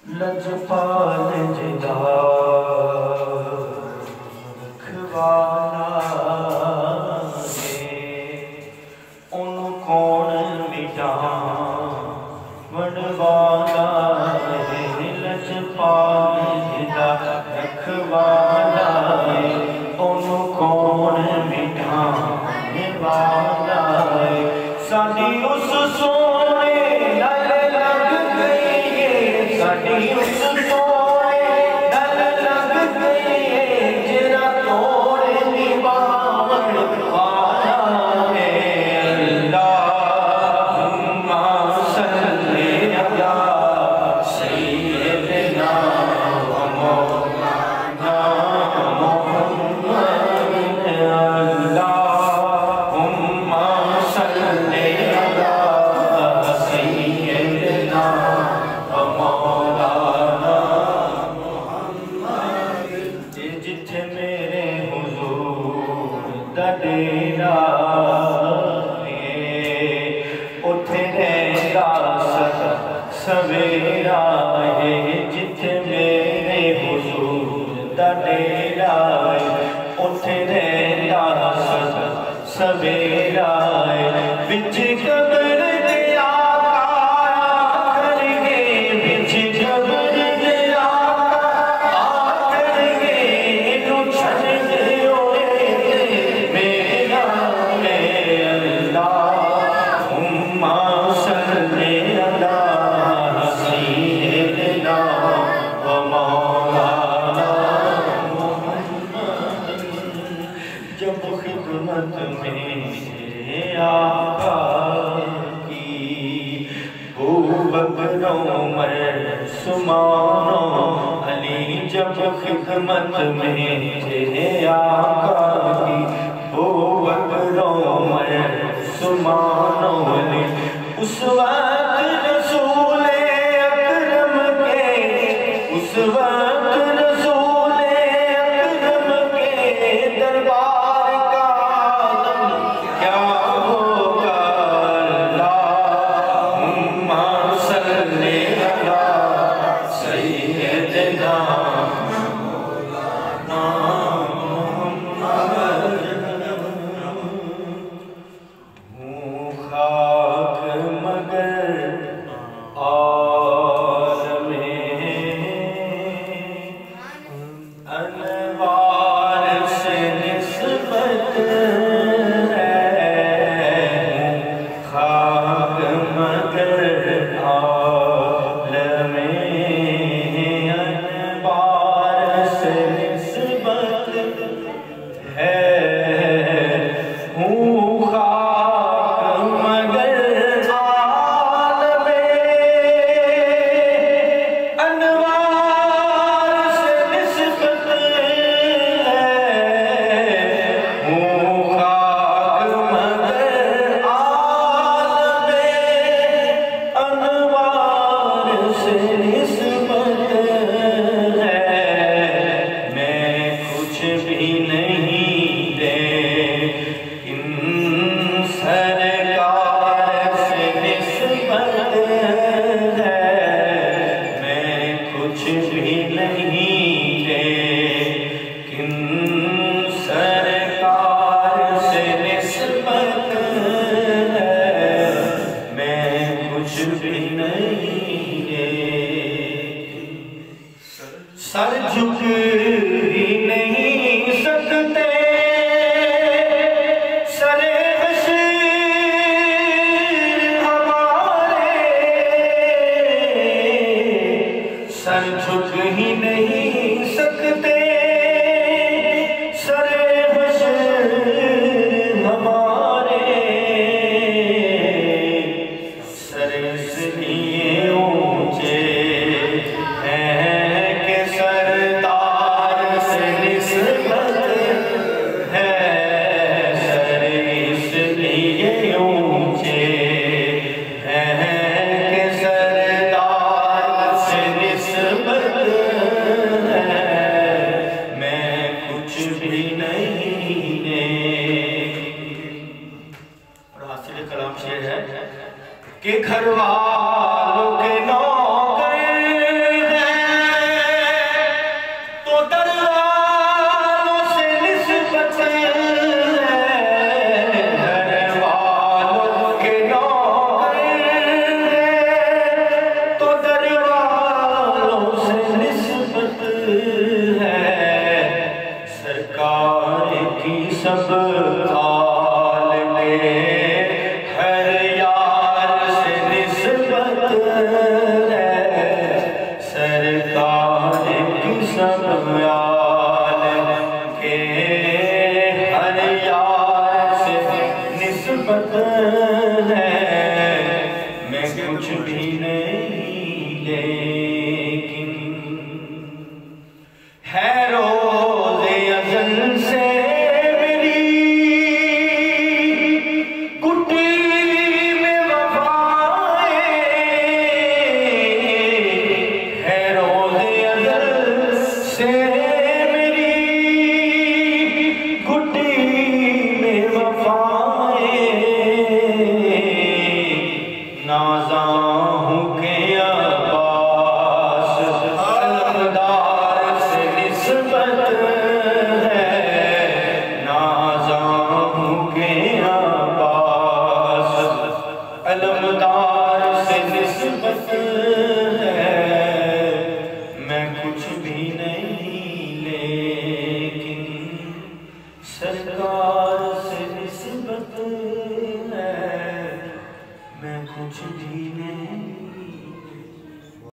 लजपाल जिदा खवाना उन कौन मिटा बनवाना लजपाल जिदा खवाना उन कौन मिटा बनवाना साडी उस सोने लग गई है साडी उस सोने लग गई है जरा तोड़े निभावन वाला है अल्लाहुम्मा सल्ली अला सय्यिदना व मौलाना मुहम्मद अल्लाहुम्मा सल्ली अला सय्यिदना व मौलाना मुहम्मद जिथे मेरे हुजूर दा डेरा उथे रहंदा सवेरा है जिथे मेरे हुजूर दा डेरा उथे रहंदा सवेरा विच कब्र दे आका आखरगे विच कब्र दे आका आखरगे इनु छड़ दियो मेरा है अल्लाहुम्मा सल्ली अला सय्यिदना व मौलाना मुहम्मद जब खिदमत में आका की अबू बकर उमर उस्मान अली जब खिदमत में तेरे आका की अबू बकर उमर उस्मान अली उस वक्त रसूल अकरम के उस वक्त रसूल अकरम के दरबार का आलम क्या होगा अल्लाहुम्मा सल्ली अला सय्यिदना मौलाना मुहम्मद हूँ खाक मगर आलमे अनवार से निस्बत खाक मगर आलमे अनवार से निस्बत है हूँ खाक मगर आलमे अनवार से निस्बत है हूँ खाक मगर आलमे अनवार से निस्बत है मैं कुछ भी नहीं दे इन सरकार से निस्बत है मैं कुछ भी नहीं दे इन सरकार से निस्बत है मैं कुछ भी नहीं दे सर झुक ही नहीं सकते घर वालों के नौकर हैं तो दर वालों से निस्बत है। घर वालों के नौकर हैं तो दर वालों से निस्बत है। सरकार की सब हाल में हर यार से निस्बत है। सरकार की सब यार के हर यार से निस्बत है। मैं कुछ भी नहीं लेकिन है रोज़े अज़ल से मेरी कुटी में वफ़ाएं। है रोज़े अज़ल से मेरी कुटी में वफ़ाएं। नाज़ा हूँ के अब्बास अलमदार से निस्बत है। नाज़ा हूँ के अब्बास अलमदार से निस्बत है। मैं कुछ भी नहीं लेकिन सरकार से निस्बत है। मैं कुछ भी नहीं